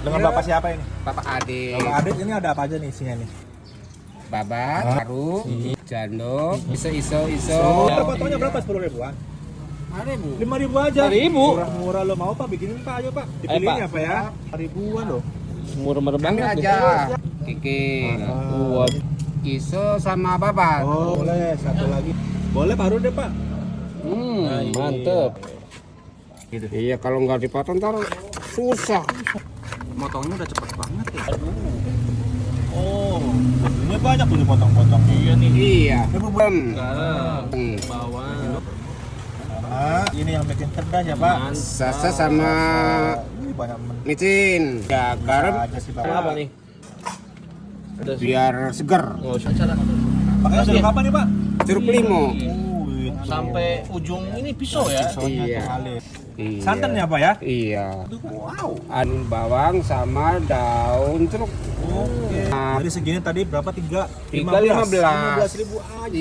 Dengan Bapak siapa ini? Bapak Adit. Bapak Adit ini ada apa aja nih isinya nih? Babat, paru, jando, iso. Potongnya berapa? 10 ribuan? 5.000. 5.000 aja. 5.000? Murah lo mau Pak bikinin Pak, ayo Pak. Dipilihin apa ya? 5.000-an loh. Murah-murah Ambil banget aja. Kiki, Buat iso sama babat. Oh, boleh satu lagi. Boleh paru deh Pak. mantep. Gitu. Iya, kalau nggak dipotong ntar susah. Motongnya udah cepet banget ya. Oh, ini banyak tuh dipotong-potong. Iya nih. Iya. Sekarang bawang. Ini yang bikin cerdas ya Pak. Sasa sama Ini banyak micin. Ya, garam aja sih Sama apa Bapak. nih? Ada biar seger. nggak usah cara. Makanya jeruk apa nih Pak? Jeruk limo. Itu. Sampai ujung ini pisau ya. Soalnya Iya. tuh halus. Iya. Santan ya Pak ya? Iya. Wow. Anu bawang sama daun jeruk. Oke. Jadi segini tadi berapa? 3 3.15. 15.000 aja.